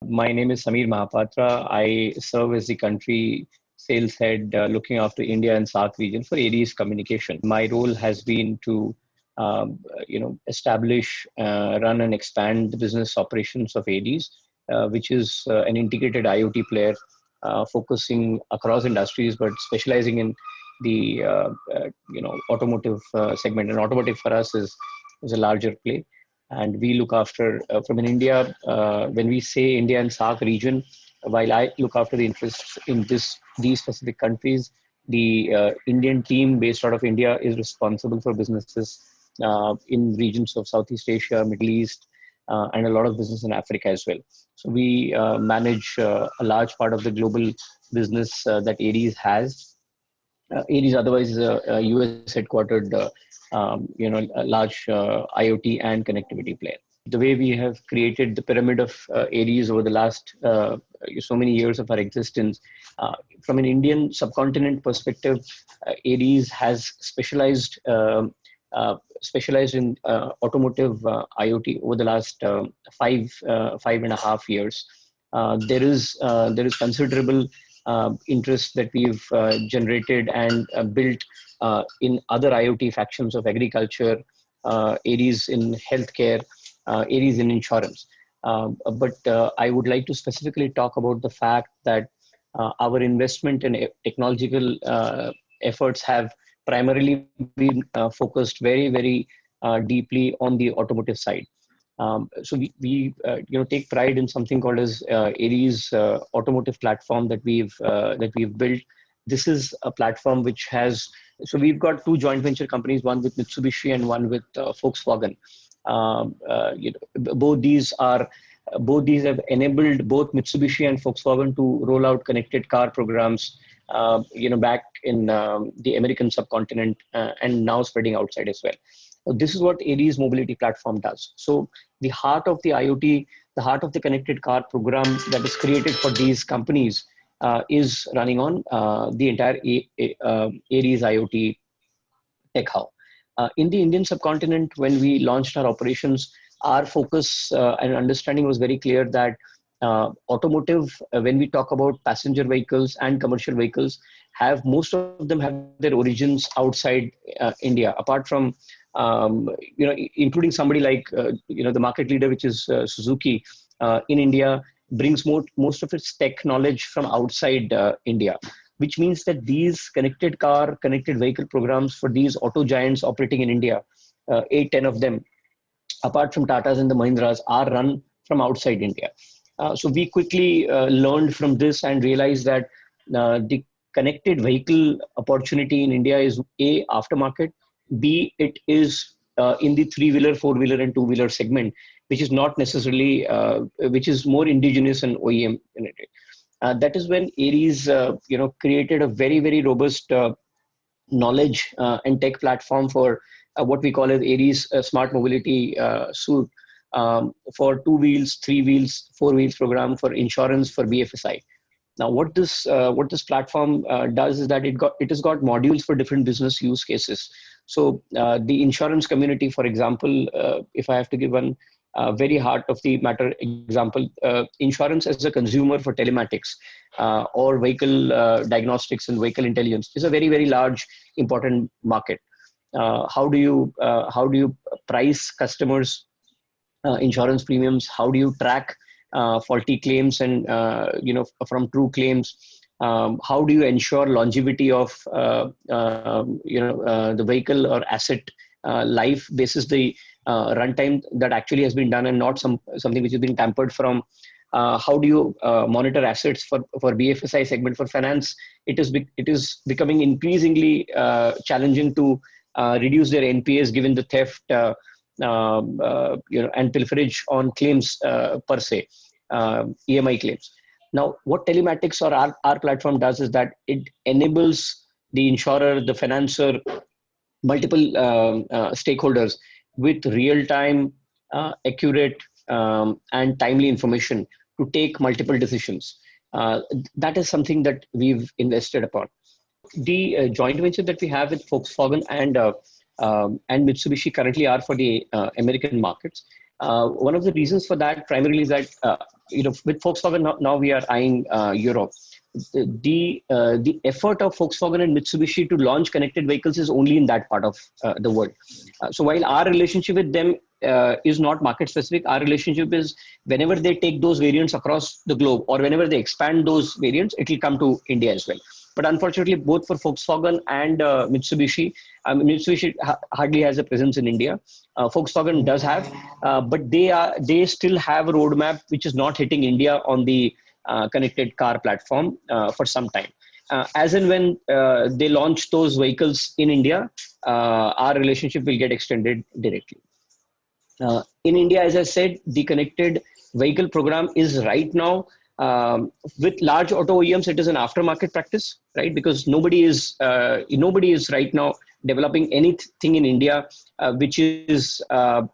My name is Samir Mahapatra. I serve as the country sales head looking after India and SAARC region for Aries Communication. My role has been to establish, run and expand the business operations of Aries, which is an integrated IoT player focusing across industries, but specializing in the automotive segment. And automotive for us is a larger play. And we look after from in India. When we say India and SAARC region, while I look after the interests in these specific countries, the Indian team based out of India is responsible for businesses in regions of Southeast Asia, Middle East, and a lot of business in Africa as well. So we manage a large part of the global business that Aries has. Aries otherwise is a US headquartered, a large IoT and connectivity player. The way we have created the pyramid of Aries over the last so many years of our existence, from an Indian subcontinent perspective, Aries has specialized in automotive IoT over the last 5.5 years. There is considerable interest that we've generated and built in other IoT factions of agriculture, Aries in healthcare, Aries in insurance. But I would like to specifically talk about the fact that our investment in technological efforts have primarily been focused very, very deeply on the automotive side. So we take pride in something called as Aries automotive platform that we've built. This is a platform which has, so we've got two joint venture companies, one with Mitsubishi and one with Volkswagen. Both these have enabled both Mitsubishi and Volkswagen to roll out connected car programs, back in the American subcontinent and now spreading outside as well. This is what Aries mobility platform does. So the heart of the IoT, the heart of the connected car program that is created for these companies is running on the entire Aries IoT tech hub. In the Indian subcontinent, when we launched our operations, our focus and understanding was very clear that automotive, when we talk about passenger vehicles and commercial vehicles, most of them have their origins outside India, apart from including somebody like the market leader, which is Suzuki in India, brings most of its tech knowledge from outside India, which means that these connected car, connected vehicle programs for these auto giants operating in India, 8-10 of them, apart from Tatas and the Mahindras, are run from outside India. So we quickly learned from this and realized that the connected vehicle opportunity in India is A, aftermarket, B, it is in the three-wheeler, four-wheeler and two-wheeler segment, which is not necessarily, which is more indigenous and OEM. That is when Aries, created a very, very robust knowledge and tech platform for what we call as Aries Smart Mobility Suite for 2 wheels, 3 wheels, 4 wheels program for insurance for BFSI. Now, what this platform does is that it has got modules for different business use cases. So the insurance community, for example, if I have to give one very heart of the matter example, insurance as a consumer for telematics or vehicle diagnostics and vehicle intelligence is a very, very large, important market. How do you price customers' insurance premiums? How do you track faulty claims and from true claims? How do you ensure longevity of the vehicle or asset life basis the runtime that actually has been done and not something which has been tampered from? How do you monitor assets for BFSI segment? For finance, it is becoming increasingly challenging to reduce their NPAs given the theft and pilferage on claims per se, EMI claims. Now, what telematics or our platform does is that it enables the insurer, the financer, multiple stakeholders with real-time, accurate, and timely information to take multiple decisions. That is something that we've invested upon. The joint venture that we have with Volkswagen and Mitsubishi currently are for the American markets. One of the reasons for that primarily is that with Volkswagen now we are eyeing Europe. The effort of Volkswagen and Mitsubishi to launch connected vehicles is only in that part of the world. So while our relationship with them is not market specific, our relationship is whenever they take those variants across the globe or whenever they expand those variants, it will come to India as well. But unfortunately, both for Volkswagen and Mitsubishi hardly has a presence in India. Volkswagen does have, but they still have a roadmap which is not hitting India on the connected car platform for some time. As and when they launch those vehicles in India, our relationship will get extended directly. In India, as I said, the connected vehicle program is right now with large auto OEMs. It is an aftermarket practice, right? Because nobody is right now developing anything in India which is at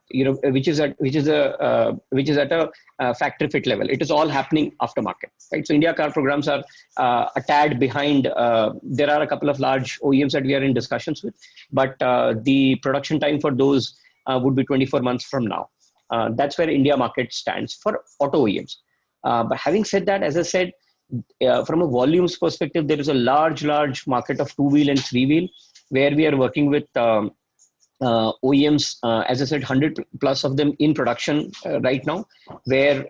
a factory fit level. It is all happening aftermarket, right? So India car programs are a tad behind. There are a couple of large OEMs that we are in discussions with, but the production time for those would be 24 months from now. That's where India market stands for auto OEMs. But having said that, as I said, from a volumes perspective, there is a large market of two-wheel and three-wheel where we are working with OEMs, as I said, 100 plus of them in production right now, where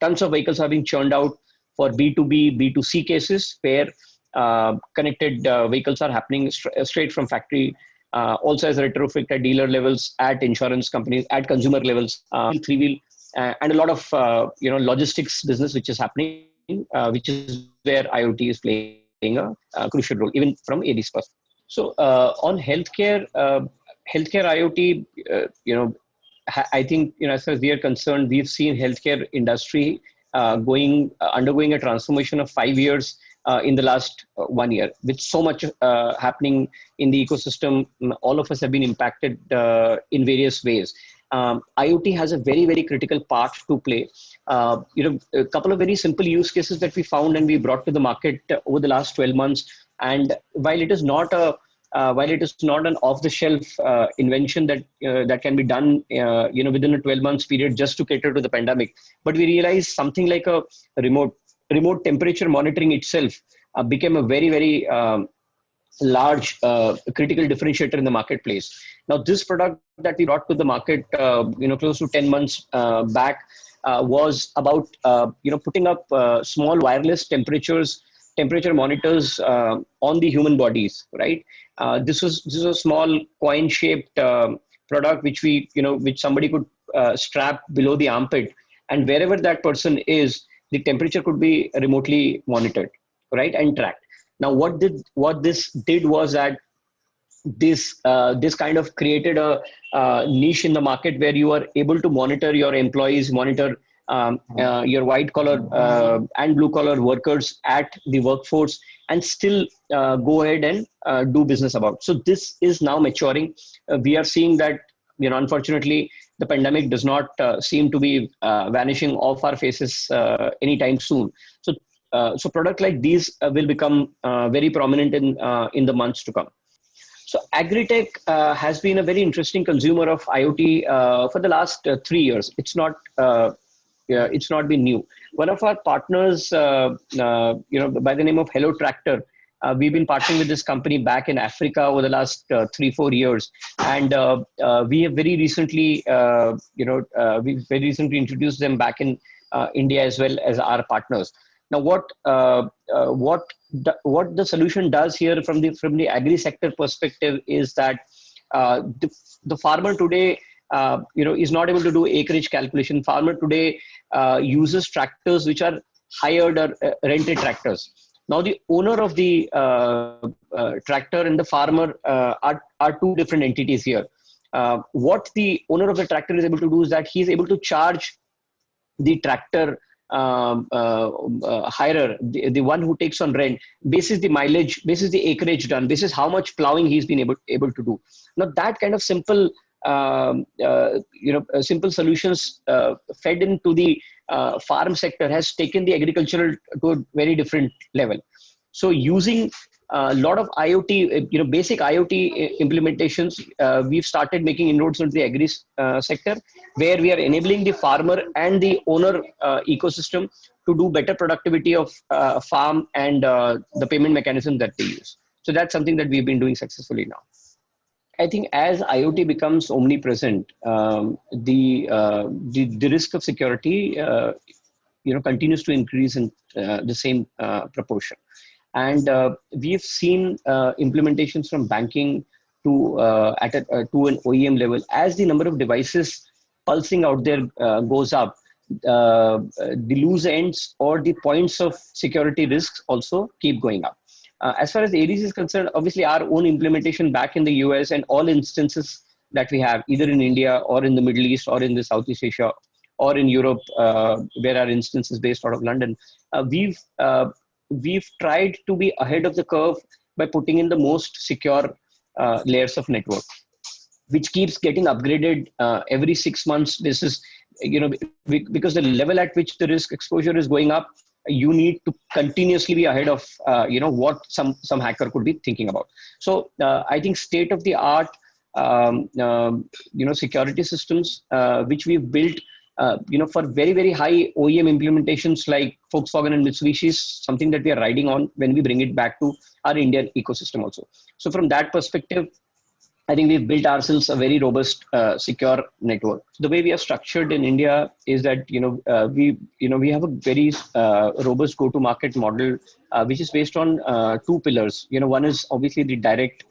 tons of vehicles are being churned out for B2B, B2C cases, where connected vehicles are happening straight from factory. Also as a retrofit at dealer levels, at insurance companies, at consumer levels, three-wheel, and a lot of logistics business which is happening, which is where IoT is playing a crucial role, even from AD's perspective. So on healthcare IoT, I think as far as we are concerned, we've seen healthcare industry undergoing a transformation of 5 years in the last 1 year, with so much happening in the ecosystem. All of us have been impacted in various ways. IoT has a very, very critical part to play. A couple of very simple use cases that we found and we brought to the market over the last 12 months. And while it is not an off-the-shelf invention that can be done, within a 12 months period just to cater to the pandemic, but we realized something like a remote temperature monitoring itself became a very, very large critical differentiator in the marketplace. Now, this product that we brought to the market, close to 10 months back, was about putting up small wireless temperature monitors on the human bodies, right? This was a small coin-shaped product which somebody could strap below the armpit, and wherever that person is, the temperature could be remotely monitored, right, and tracked. Now, what this did was that this kind of created a niche in the market where you are able to monitor your employees, monitor your white collar and blue collar workers at the workforce, and still go ahead and do business about. So this is now maturing. We are seeing that, unfortunately, the pandemic does not seem to be vanishing off our faces anytime soon. So product like these will become very prominent in the months to come. So Agritech has been a very interesting consumer of IoT for the last 3 years. It's not been new. One of our partners, by the name of Hello Tractor, we've been partnering with this company back in Africa over the last 3-4 years, and we have very recently, introduced them back in India as well as our partners. Now, what the solution does here from the agri sector perspective is that the farmer today, is not able to do acreage calculation. Farmer today uses tractors which are hired or rented tractors. Now, the owner of the tractor and the farmer are two different entities here. What the owner of the tractor is able to do is that he is able to charge the tractor hirer, the one who takes on rent, basis the mileage, basis the acreage done, basis how much plowing he's been able to do. Now, that kind of simple simple solutions fed into the farm sector has taken the agricultural to a very different level. So using a lot of IoT, basic IoT implementations. We've started making inroads into the agri sector, where we are enabling the farmer and the owner ecosystem to do better productivity of farm and the payment mechanism that they use. So that's something that we've been doing successfully now. I think as IoT becomes omnipresent, the risk of security continues to increase in the same proportion. And we've seen implementations from banking to to an OEM level. As the number of devices pulsing out there goes up, the loose ends or the points of security risks also keep going up. As far as Aries is concerned, obviously our own implementation back in the US and all instances that we have, either in India or in the Middle East or in the Southeast Asia or in Europe, where our instance is based out of London, we've tried to be ahead of the curve by putting in the most secure layers of network, which keeps getting upgraded every 6 months. This is, because the level at which the risk exposure is going up, you need to continuously be ahead of what some hacker could be thinking about. So I think state of the art security systems which we've built for very, very high OEM implementations like Volkswagen and Mitsubishi is something that we are riding on when we bring it back to our Indian ecosystem also. So from that perspective, I think we've built ourselves a very robust, secure network. The way we are structured in India is that we have a very robust go-to-market model, which is based on two pillars. One is obviously the direct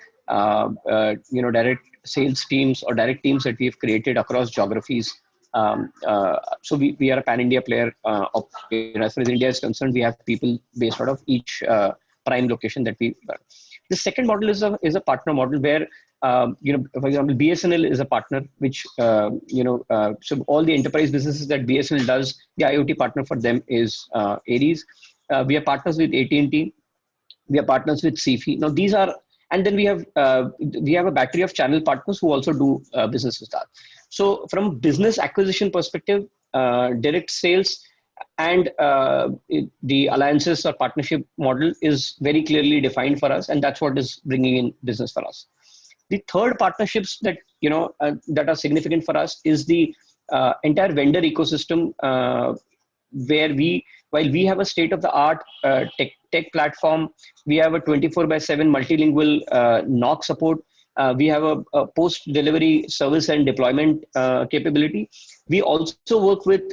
sales teams or direct teams that we've created across geographies. So we are a pan-India player. As far as India is concerned, we have people based out of each prime location that we. The second model is a partner model where, for example, BSNL is a partner, which, so all the enterprise businesses that BSNL does, the IoT partner for them is Aries. We are partners with AT&T. We are partners with CFI. Now these are, and then we have a battery of channel partners who also do business with us. So from business acquisition perspective, direct sales and the alliances or partnership model is very clearly defined for us, and that's what is bringing in business for us. The third partnerships that that are significant for us is the entire vendor ecosystem, where while we have a state-of-the-art tech platform, we have a 24/7 multilingual NOC support. We have a post-delivery service and deployment capability. We also work with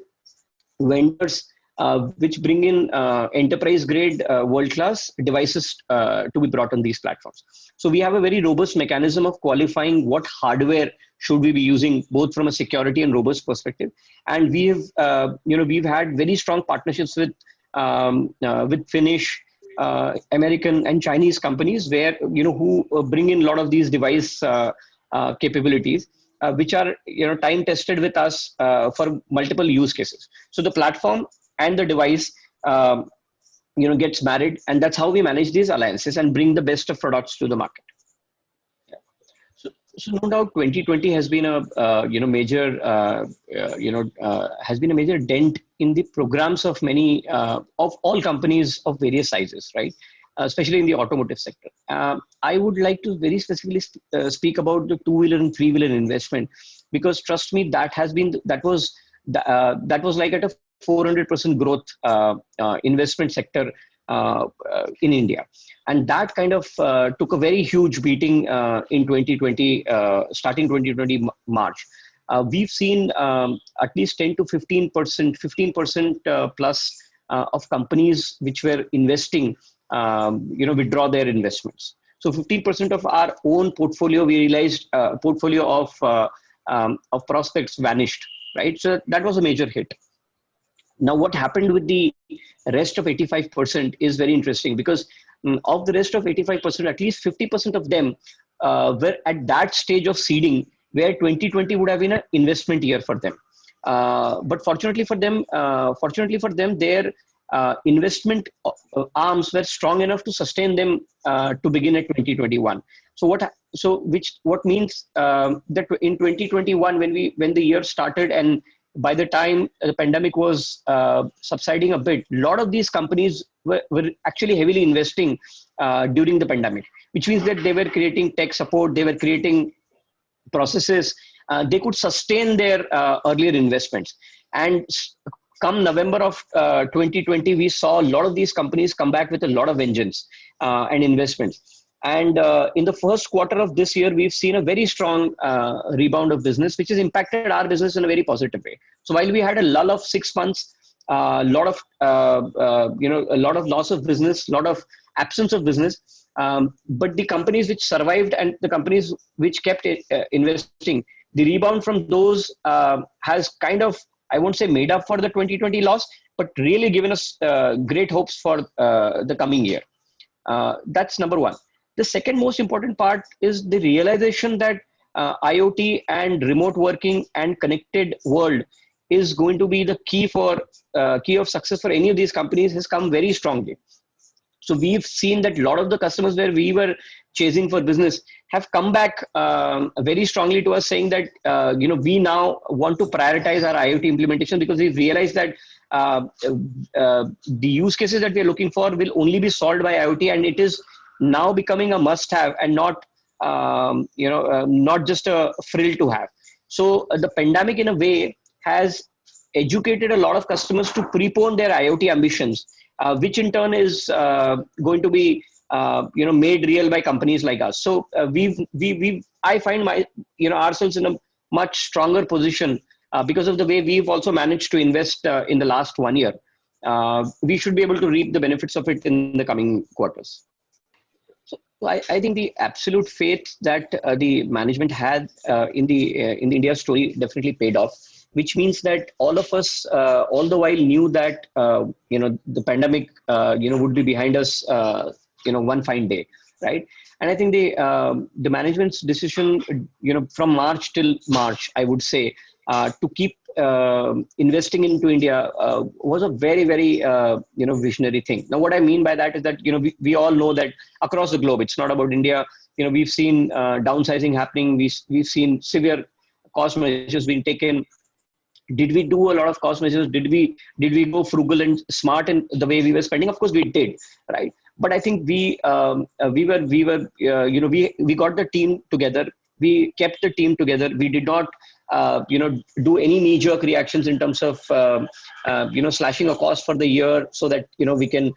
vendors which bring in enterprise-grade, world-class devices to be brought on these platforms. So we have a very robust mechanism of qualifying what hardware should we be using, both from a security and robust perspective. And we have, we've had very strong partnerships with Finnish, American, and Chinese companies, where who bring in a lot of these device capabilities, which are time tested with us for multiple use cases. So the platform and the device gets married, and that's how we manage these alliances and bring the best of products to the market. So no doubt 2020 has been a major has been a major dent in the programs of many of all companies of various sizes, right? Especially in the automotive sector. I would like to very specifically speak about the two-wheeler and three-wheeler investment, because trust me, that was like at a 400% growth investment sector in India, and that kind of took a very huge beating in 2020, starting 2020 March. We've seen at least 10 to 15% plus of companies which were investing, withdraw their investments. So 15% of our own portfolio, we realized portfolio of prospects vanished, right? So that was a major hit. Now, what happened with the rest of 85% is very interesting, because of the rest of 85%, at least 50% of them were at that stage of seeding where 2020 would have been an investment year for them. But fortunately for them, their investment arms were strong enough to sustain them to begin at 2021. So what means that in 2021, when the year started and by the time the pandemic was subsiding a bit, a lot of these companies were actually heavily investing during the pandemic, which means that they were creating tech support, they were creating processes, they could sustain their earlier investments. And come November of 2020, we saw a lot of these companies come back with a lot of vengeance and investments. And in the first quarter of this year, we've seen a very strong rebound of business, which has impacted our business in a very positive way. So while we had a lull of 6 months, a lot of a lot of loss of business, a lot of absence of business, but the companies which survived and the companies which kept investing, the rebound from those has kind of, I won't say made up for the 2020 loss, but really given us great hopes for the coming year. That's number one. The second most important part is the realization that IoT and remote working and connected world is going to be the key of success for any of these companies has come very strongly. So we've seen that a lot of the customers where we were chasing for business have come back very strongly to us, saying that we now want to prioritize our IoT implementation because we've realized that the use cases that we're looking for will only be solved by IoT, and it is now becoming a must-have and not just a frill to have. So the pandemic, in a way, has educated a lot of customers to prepone their IoT ambitions, which in turn is going to be made real by companies like us. So I find ourselves in a much stronger position because of the way we've also managed to invest in the last 1 year. We should be able to reap the benefits of it in the coming quarters. So I think the absolute faith that the management had in the India story definitely paid off, which means that all of us all the while knew that the pandemic would be behind us one fine day, right? And I think the management's decision from March till March, I would say, to keep investing into India was a very, very visionary thing. Now, what I mean by that is that we all know that across the globe, it's not about India. We've seen downsizing happening. We've seen severe cost measures being taken. Did we do a lot of cost measures? Did we go frugal and smart in the way we were spending? Of course, we did, right? But I think we got the team together. We kept the team together. We did not do any knee-jerk reactions in terms of slashing a cost for the year so that we can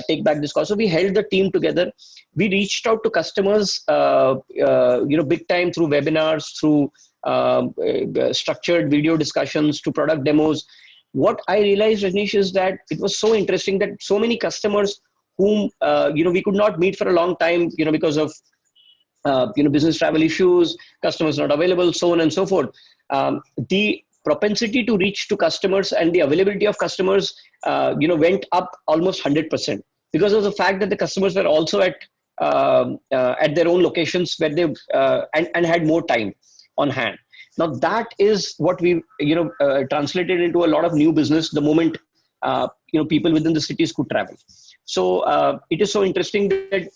take back this cost. So we held the team together. We reached out to customers big time through webinars, through structured video discussions, to product demos. What I realized, Rajnish, is that it was so interesting that so many customers whom we could not meet for a long time because of business travel issues, customers not available, so on and so forth. The propensity to reach to customers and the availability of customers went up almost 100% because of the fact that the customers were also at their own locations where they and had more time on hand. Now that is what we translated into a lot of new business the moment people within the cities could travel. So it is so interesting that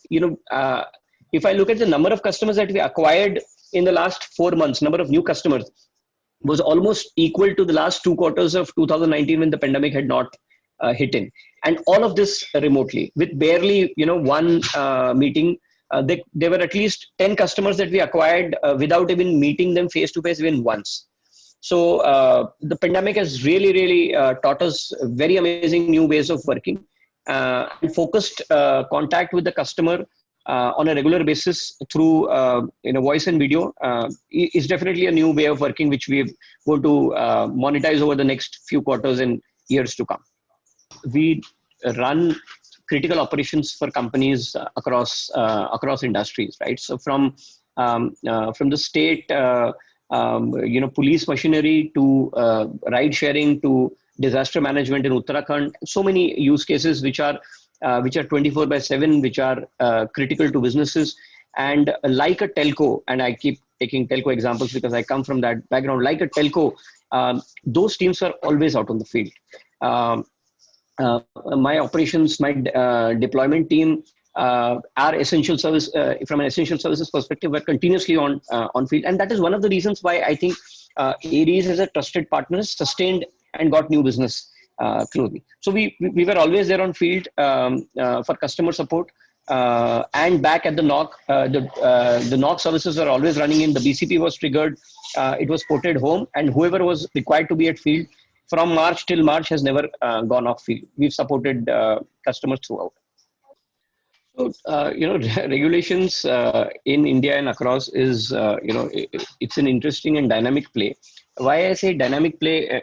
if I look at the number of customers that we acquired in the last 4 months, number of new customers was almost equal to the last 2 quarters of 2019 when the pandemic had not hit in, and all of this remotely with barely one meeting. There were at least 10 customers that we acquired without even meeting them face to face even once. So the pandemic has really taught us very amazing new ways of working, and focused contact with the customer on a regular basis through voice and video is definitely a new way of working, which we're going to monetize over the next few quarters and years to come. We run critical operations for companies across industries, right? So from the state police machinery to ride sharing to disaster management in Uttarakhand, so many use cases which are 24/7, which are critical to businesses. And like a telco, and I keep taking telco examples because I come from that background, like a telco, those teams are always out on the field. My operations, my deployment team, our essential service, from an essential services perspective, we're continuously on field. And that is one of the reasons why I think Aries as a trusted partner sustained and got new business closely. So we were always there on field for customer support. And back at the knock, the knock services were always running in. The BCP was triggered, it was ported home, and whoever was required to be at field from March till March has never gone off field. We've supported customers throughout. So, regulations in India and across is, it's an interesting and dynamic play. Why I say dynamic play,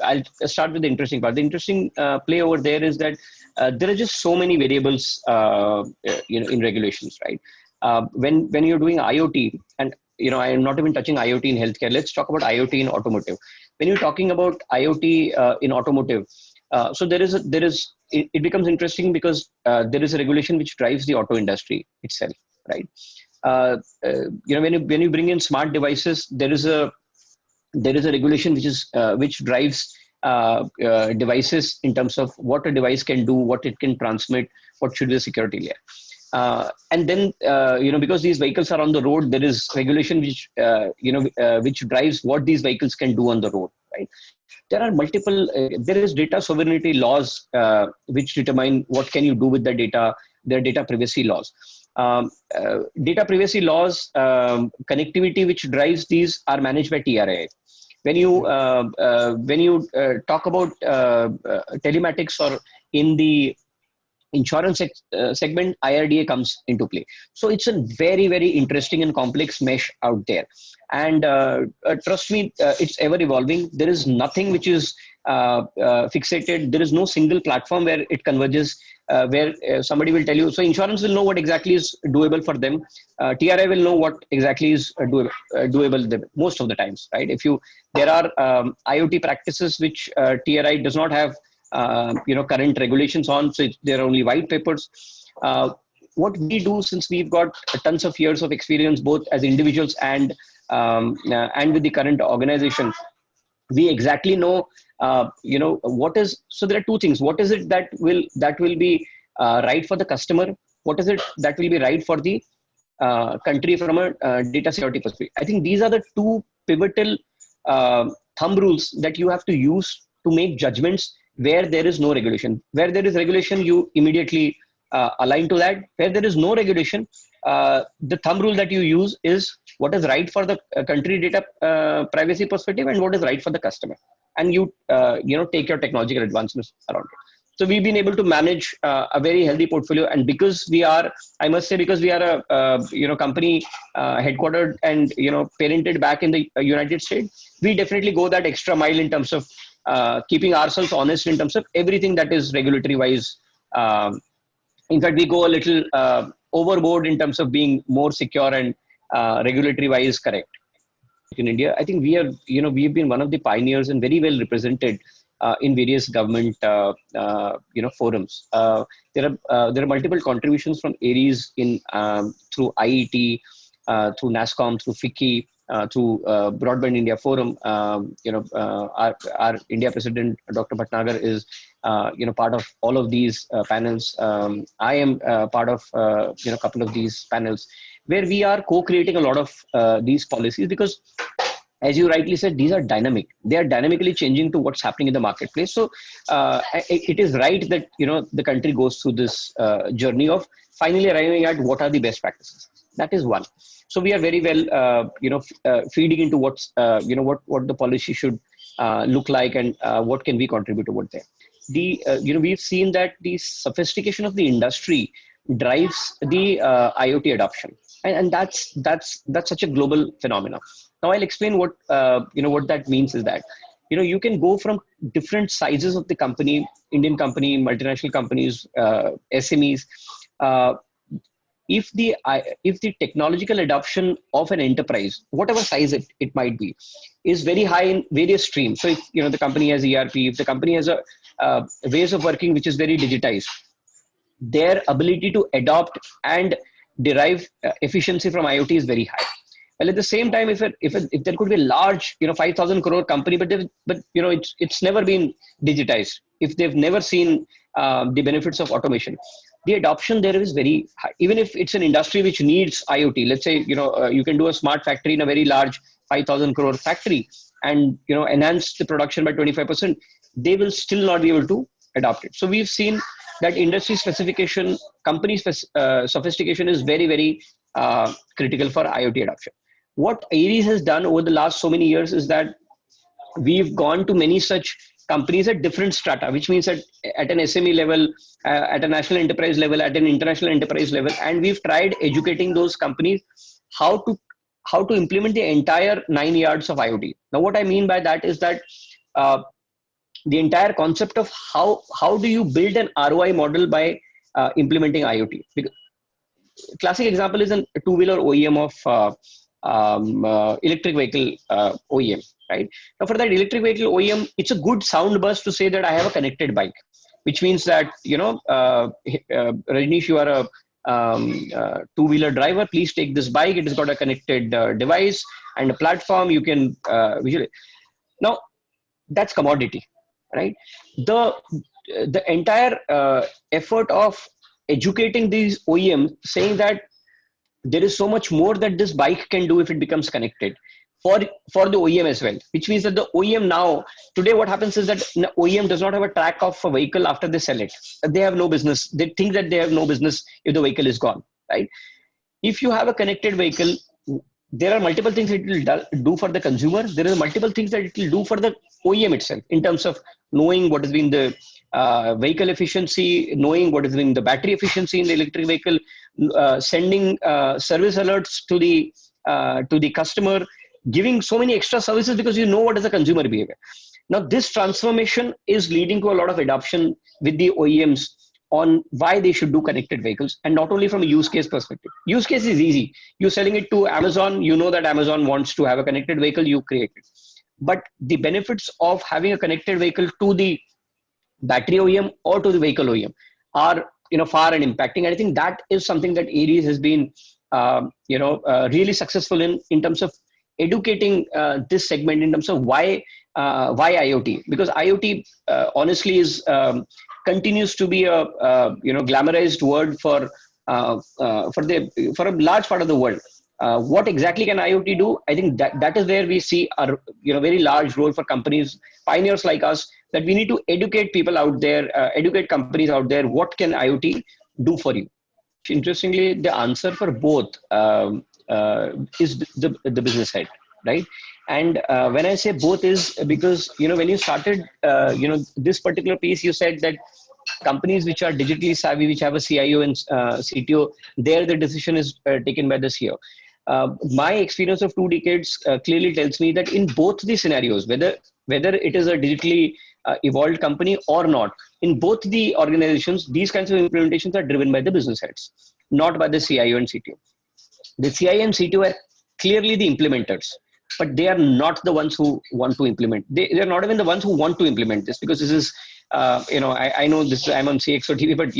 I'll start with the interesting part. The interesting play over there is that there are just so many variables, in regulations, right? When you're doing IoT, and I am not even touching IoT in healthcare. Let's talk about IoT in automotive. When you're talking about IoT in automotive, so it becomes interesting because there is a regulation which drives the auto industry itself, right? When you bring in smart devices, there is a regulation which drives devices in terms of what a device can do, what it can transmit, what should be the security layer. And then, because these vehicles are on the road, there is regulation which drives what these vehicles can do on the road, right? There are multiple, there is data sovereignty laws which determine what can you do with the data. There are data privacy laws. Data privacy laws, connectivity which drives these are managed by TRAI. When you talk about telematics or in the insurance segment, IRDA comes into play. So it's a very, very interesting and complex mesh out there. And trust me, it's ever evolving. There is nothing which is fixated. There is no single platform where it converges, where somebody will tell you. So insurance will know what exactly is doable for them. TRI will know what exactly is doable most of the times, right? There are IoT practices which TRI does not have current regulations on, so there are only white papers. What we do, since we've got tons of years of experience both as individuals and with the current organization, we exactly know what is. So there are two things. What is it that will be right for the customer? What is it that will be right for the country from a data security perspective? I think these are the two pivotal thumb rules that you have to use to make judgments. Where there is no regulation, where there is regulation, you immediately align to that. Where there is no regulation, the thumb rule that you use is what is right for the country data privacy perspective and what is right for the customer. And you take your technological advancements around it. So we've been able to manage a very healthy portfolio. And because we are, I must say, because we are a company headquartered and parented back in the United States, we definitely go that extra mile in terms of keeping ourselves honest in terms of everything that is regulatory wise. In fact, we go a little overboard in terms of being more secure and regulatory wise correct. In India, I think we've been one of the pioneers and very well represented in various government forums. There are multiple contributions from Aries through IET, through NASSCOM, through FICCI, through Broadband India Forum. Our India President, Dr. Bhatnagar, is part of all of these panels. I am part of a couple of these panels where we are co-creating a lot of these policies, because as you rightly said, these are dynamic. They are dynamically changing to what's happening in the marketplace. So it is right that the country goes through this journey of finally arriving at what are the best practices. That is one. So we are very well, feeding into what's what the policy should look like, and what can we contribute toward there. We've seen that the sophistication of the industry drives the IoT adoption, and that's such a global phenomenon. Now I'll explain what that means is that you can go from different sizes of the company, Indian company, multinational companies, SMEs. If the technological adoption of an enterprise, whatever size it might be, is very high in various streams. So if the company has ERP, if the company has a ways of working which is very digitized, their ability to adopt and derive efficiency from IoT is very high. Well, at the same time, if there could be a large 5,000 crore company, but it's never been digitized, if they've never seen the benefits of automation, the adoption there is very high. Even if it's an industry which needs IoT, let's say you can do a smart factory in a very large 5,000 crore factory and enhance the production by 25%, they will still not be able to adopt it. So we've seen that industry specification, company sophistication is very, very critical for IoT adoption. What Aries has done over the last so many years is that we've gone to many such companies at different strata, which means that at an SME level, at a national enterprise level, at an international enterprise level, and we've tried educating those companies how to implement the entire 9 yards of IoT. Now, what I mean by that is that the entire concept of how do you build an ROI model by implementing IoT. Because classic example is a two-wheeler OEM of electric vehicle OEM, right? Now for that electric vehicle OEM, it's a good sound burst to say that I have a connected bike, which means that, Rajnish, you are a two-wheeler driver. Please take this bike. It has got a connected device and a platform. You can visualize. Now that's commodity, right? The entire effort of educating these OEMs, saying that there is so much more that this bike can do if it becomes connected for the OEM as well, which means that the OEM now, today what happens is that the OEM does not have a track of a vehicle after they sell it. They have no business. They think that they have no business if the vehicle is gone, right? If you have a connected vehicle, there are multiple things it will do for the consumer. There are multiple things that it will do for the OEM itself in terms of knowing what has been the vehicle efficiency, knowing what has been the battery efficiency in the electric vehicle, sending service alerts to the customer, giving so many extra services because you know what is the consumer behavior. Now this transformation is leading to a lot of adoption with the OEMs on why they should do connected vehicles, and not only from a use case perspective. Use case is easy. You're selling it to Amazon, you know that Amazon wants to have a connected vehicle, you create it. But the benefits of having a connected vehicle to the battery OEM or to the vehicle OEM are far and impacting. And I think that is something that Aries has been really successful in terms of educating this segment in terms of why IoT, because IoT honestly is continues to be a glamorized word for a large part of the world. What exactly can IoT do? I think that is where we see a very large role for companies, pioneers like us, that we need to educate people out there, educate companies out there. What can IoT do for you? Interestingly, the answer for both is the business side, right? And when I say both is because, when you started, this particular piece, you said that companies which are digitally savvy, which have a CIO and CTO, there the decision is taken by the CEO. My experience of 2 decades clearly tells me that in both the scenarios, whether it is a digitally evolved company or not, in both the organizations, these kinds of implementations are driven by the business heads, not by the CIO and CTO. The CIO and CTO are clearly the implementers, but they are not the ones who want to implement. They're not even the ones who want to implement this, because this is, I know this, I'm on CXO TV, but,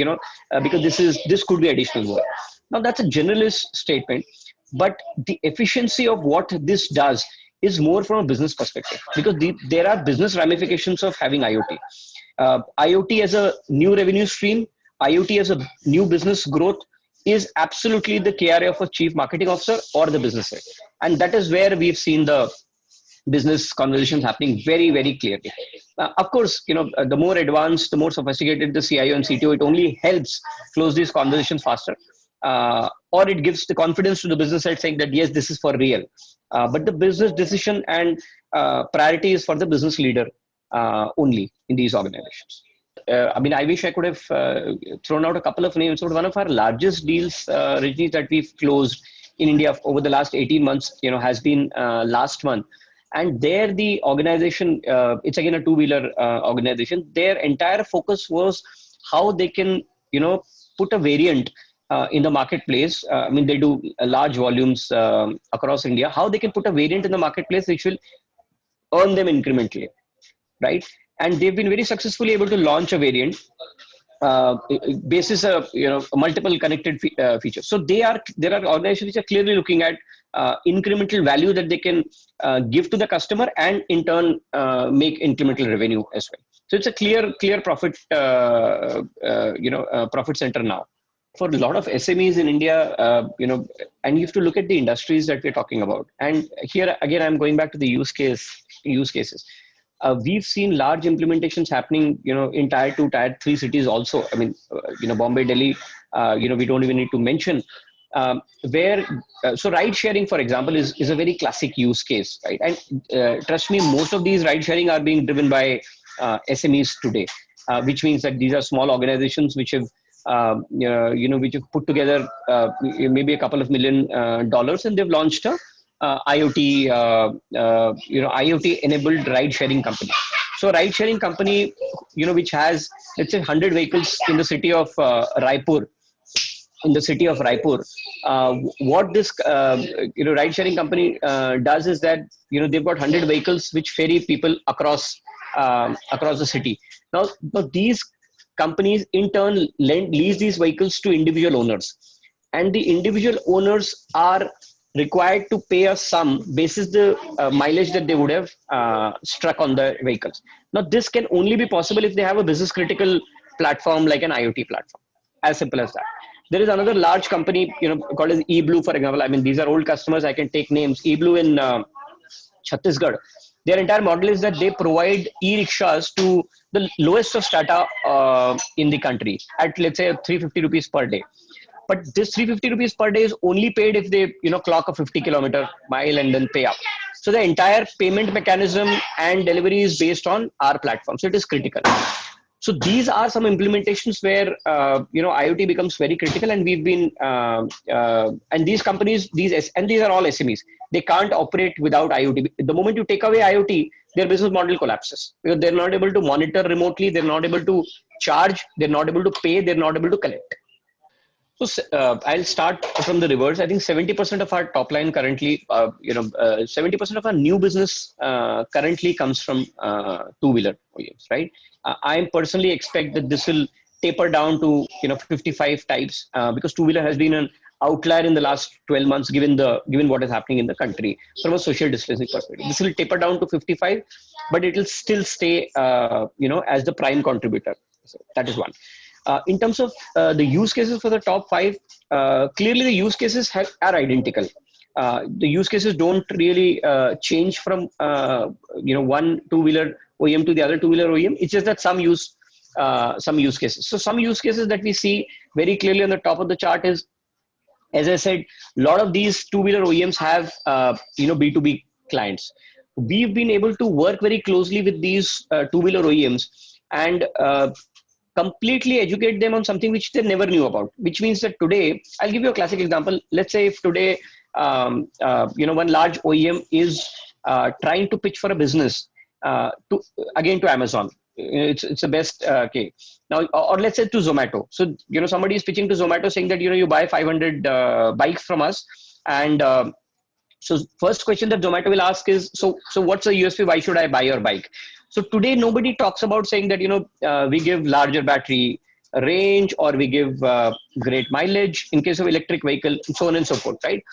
because this could be additional work. Now that's a generalist statement, but the efficiency of what this does is more from a business perspective, because there are business ramifications of having IoT. IoT as a new revenue stream, IoT as a new business growth is absolutely the KRA of a chief marketing officer or the business head. And that is where we've seen the business conversations happening very, very clearly. Of course, the more advanced, the more sophisticated the CIO and CTO, it only helps close these conversations faster. Or it gives the confidence to the business side saying that, yes, this is for real. But the business decision and priority is for the business leader only in these organizations. I wish I could have thrown out a couple of names. So one of our largest deals, Rajni, that we've closed in India over the last 18 months, has been last month. And there the organization, it's again a two-wheeler organization. Their entire focus was how they can, put a variant in the marketplace. They do large volumes across India. How they can put a variant in the marketplace which will earn them incrementally, right? And they've been very successfully able to launch a variant basis of multiple connected features. So there are organizations which are clearly looking at incremental value that they can give to the customer, and in turn make incremental revenue as well. So it's a clear profit profit center now. for a lot of SMEs in India, and you have to look at the industries that we're talking about. And here again, I'm going back to the use cases. We've seen large implementations happening, in tier 2, tier 3 cities also. I mean, Bombay, Delhi, we don't even need to mention. Where so ride sharing, for example, is a very classic use case, right? And trust me, most of these ride sharing are being driven by SMEs today, which means that these are small organizations which have which have put together maybe a couple of $1 million, and they've launched a IoT enabled ride sharing company. So ride sharing company, which has, let's say, 100 vehicles in the city of Raipur. What this ride sharing company does is that they've got 100 vehicles which ferry people across the city. Now these companies in turn lease these vehicles to individual owners, and the individual owners are required to pay a sum basis the mileage that they would have struck on the vehicles. Now this can only be possible if they have a business critical platform like an IoT platform. As simple as that. There is another large company, called as eBlue, for example. I mean, these are old customers. I can take names. eBlue in Chhattisgarh. Their entire model is that they provide e-rickshaws to the lowest of strata in the country at, let's say, 350 rupees per day. But this 350 rupees per day is only paid if they, clock a 50-kilometer mile and then pay up. So the entire payment mechanism and delivery is based on our platform. So it is critical. So these are some implementations where IoT becomes very critical, and we've been and these companies, these are all SMEs. They can't operate without IoT. The moment you take away IoT, their business model collapses because they're not able to monitor remotely, they're not able to charge, they're not able to pay, they're not able to collect. So I'll start from the reverse. I think 70% of our top line currently, 70% of our new business currently comes from two-wheeler OEMs, right? I personally expect that this will taper down to 55 types because two-wheeler has been an outlier in the last 12 months given what is happening in the country from a social distancing perspective. This will taper down to 55, but it will still stay as the prime contributor. So that is one. In terms of the use cases for the top 5, clearly the use cases are identical. The use cases don't really change from one two-wheeler OEM to the other two-wheeler OEM. It's just that some use cases. So some use cases that we see very clearly on the top of the chart is, as I said, a lot of these two-wheeler OEMs have B2B clients. We've been able to work very closely with these two-wheeler OEMs and completely educate them on something which they never knew about, which means that today, I'll give you a classic example. Let's say if today, one large OEM is trying to pitch for a business to Amazon. It's the best case. Now, or let's say to Zomato. So, somebody is pitching to Zomato saying that, you buy 500 bikes from us. And so first question that Zomato will ask is, so what's the USP? Why should I buy your bike? So today, nobody talks about saying that, we give larger battery range or we give great mileage in case of electric vehicle, and so on and so forth, right?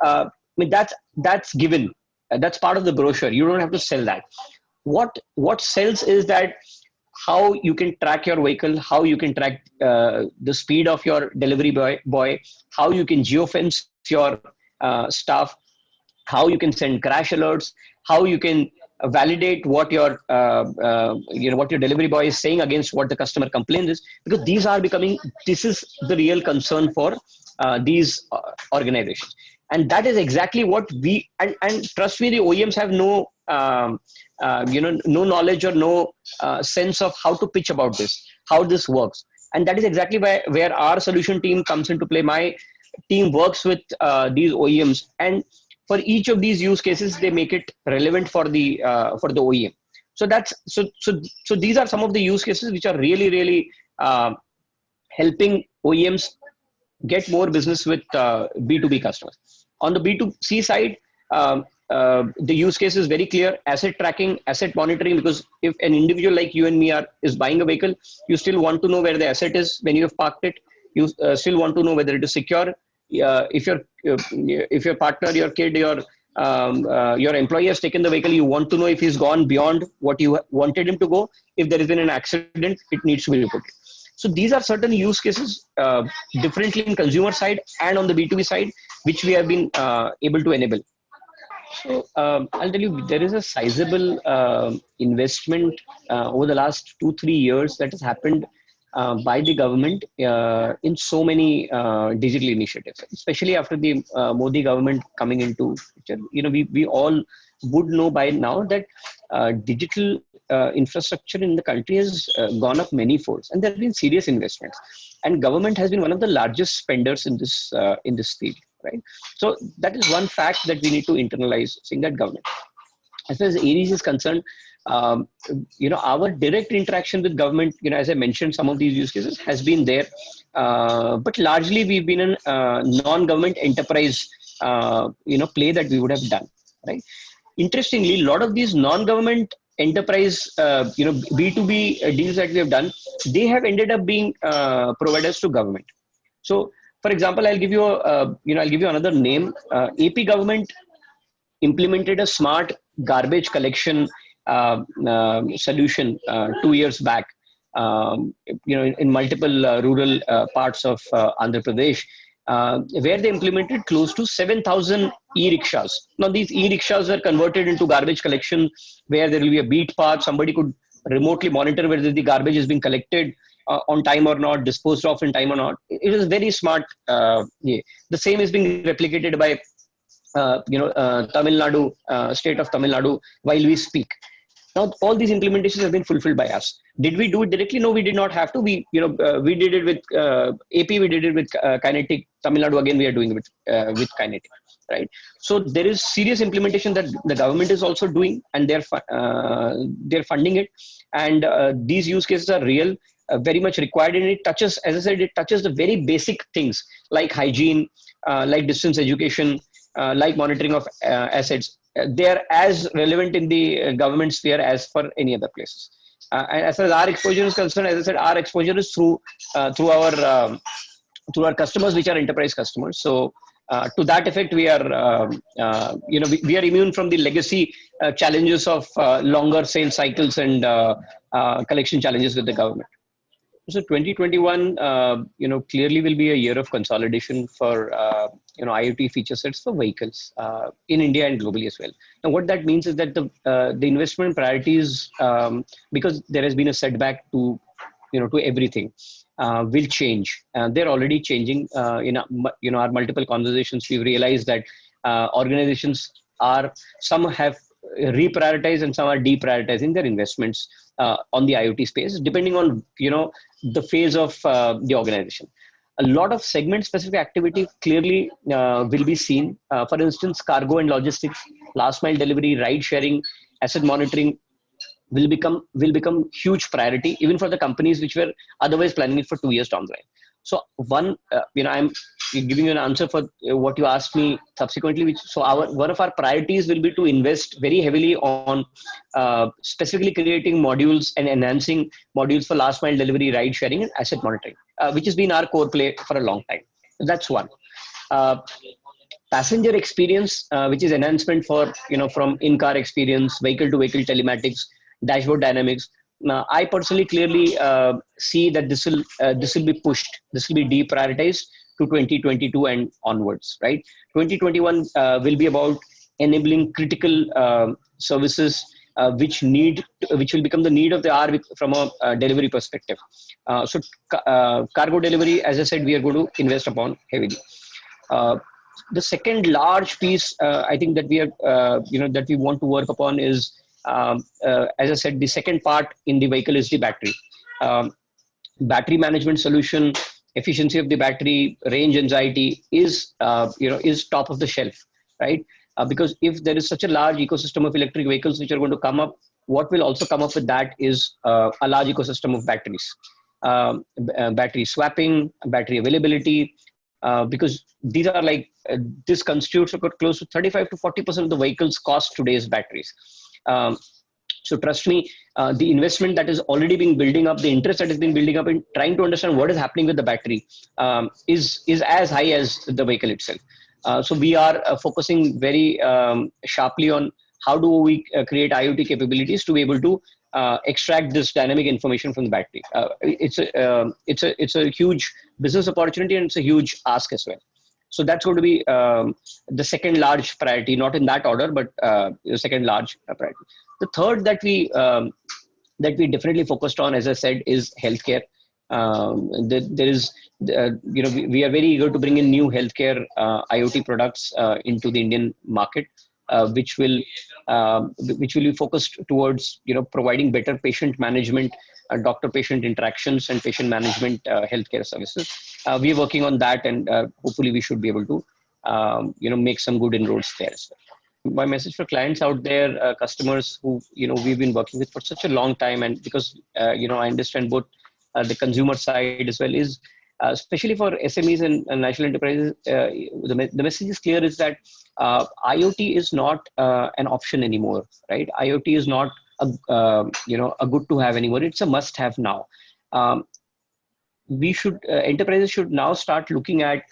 I mean, that's given. That's part of the brochure. You don't have to sell that. What sells is that how you can track your vehicle, how you can track the speed of your delivery boy, how you can geofence your staff, how you can send crash alerts, how you can validate what your what your delivery boy is saying against what the customer complains is, because this is the real concern for these organizations. And that is exactly what we, and trust me, the OEMs have no knowledge or no sense of how to pitch about this, how this works. And that is exactly where our solution team comes into play. My team works with these OEMs, and for each of these use cases, they make it relevant for the OEM. So these are some of the use cases which are really, really helping OEMs get more business with B2B customers. On the B2C side, the use case is very clear: asset tracking, asset monitoring. Because if an individual like you and me is buying a vehicle, you still want to know where the asset is when you have parked it. You still want to know whether it is secure. If your partner, your kid, your employee has taken the vehicle, you want to know if he's gone beyond what you wanted him to go. If there has been an accident, it needs to be reported. So these are certain use cases differently in consumer side and on the B2B side, which we have been able to enable. So I'll tell you, there is a sizable investment over the last 2-3 years that has happened by the government in so many digital initiatives, especially after the Modi government coming into picture. We all would know by now that digital infrastructure in the country has gone up many folds, and there have been serious investments, and government has been one of the largest spenders in this field, right? So that is one fact that we need to internalize, seeing that government. As far as Aries is concerned, our direct interaction with government, as I mentioned, some of these use cases has been there, but largely we've been in non-government enterprise, play that we would have done, right? Interestingly, a lot of these non-government enterprise, B2B deals that we have done, they have ended up being providers to government. So, for example, I'll give you another name. AP government implemented a smart garbage collection solution 2 years back, in multiple rural parts of Andhra Pradesh, where they implemented close to 7,000 e-rickshaws. Now, these e-rickshaws are converted into garbage collection, where there will be a beat path. Somebody could remotely monitor whether the garbage is being collected on time or not, disposed of in time or not. It is very smart. Yeah. The same is being replicated by Tamil Nadu, state of Tamil Nadu, while we speak. Now, all these implementations have been fulfilled by us. Did we do it directly? No, we did not have to. We did it with AP. We did it with Kinetic. Tamil Nadu, again, we are doing it with Kinetic, right? So there is serious implementation that the government is also doing, and they're funding it. And these use cases are real, very much required, and it touches, as I said, it touches the very basic things like hygiene, like distance education, like monitoring of assets. They are as relevant in the government sphere as for any other places. And as far as our exposure is concerned, as I said, our exposure is through our customers, which are enterprise customers. So to that effect, we are we are immune from the legacy challenges of longer sales cycles and collection challenges with the government. So 2021, clearly will be a year of consolidation for, IoT feature sets for vehicles in India and globally as well. Now, what that means is that the investment priorities, because there has been a setback to everything, will change. They're already changing. In our multiple conversations, we've realized that organizations some have reprioritized and some are deprioritizing their investments on the IoT space, depending on the phase of the organization. A lot of segment specific activity clearly will be seen. For instance, cargo and logistics, last mile delivery, ride sharing, asset monitoring will become huge priority even for the companies which were otherwise planning it for 2 years down the line. So I'm giving you an answer for what you asked me subsequently. One of our priorities will be to invest very heavily on specifically creating modules and enhancing modules for last mile delivery, ride sharing, and asset monitoring, which has been our core play for a long time. That's one. Passenger experience, which is enhancement for from in-car experience, vehicle to vehicle telematics, dashboard dynamics. Now, I personally clearly see that this will be pushed. This will be deprioritized to 2022 and onwards. Right? 2021 will be about enabling critical services which will become the need of the hour from a delivery perspective. So cargo delivery, as I said, we are going to invest upon heavily. The second large piece, I think that we are that we want to work upon is, as I said, the second part in the vehicle is the battery. Battery management solution, efficiency of the battery, range anxiety is top of the shelf, right? Because if there is such a large ecosystem of electric vehicles which are going to come up, what will also come up with that is a large ecosystem of batteries, battery swapping, battery availability, because these are this constitutes close to 35 to 40% of the vehicles cost today's batteries. So trust me, the investment that is already being building up, the interest that has been building up in trying to understand what is happening with the battery is as high as the vehicle itself. So we are focusing very sharply on how do we create IoT capabilities to be able to extract this dynamic information from the battery. It's a huge business opportunity, and it's a huge ask as well. So that's going to be the second large priority, not in that order, but the second large priority. The third that we definitely focused on, as I said, is healthcare. There is, we are very eager to bring in new healthcare IoT products into the Indian market, which will be focused towards providing better patient management, doctor-patient interactions, and patient management healthcare services. We are working on that, and hopefully we should be able to make some good inroads there as well. My message for clients out there, customers who we've been working with for such a long time, and because I understand both the consumer side as well, is especially for SMEs and national enterprises, the message is clear: is that IoT is not an option anymore, right? IoT is not a good to have anymore. It's a must have now. We should enterprises should now start looking at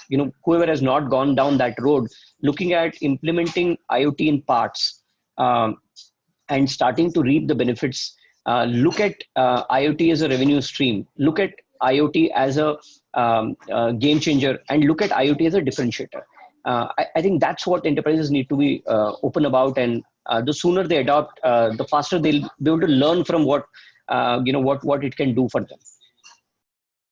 whoever has not gone down that road, looking at implementing IoT in parts, and starting to reap the benefits. Look at IoT as a revenue stream. Look at IoT as a game changer, and look at IoT as a differentiator. I think that's what enterprises need to be open about, and the sooner they adopt, the faster they'll be able to learn from what it can do for them.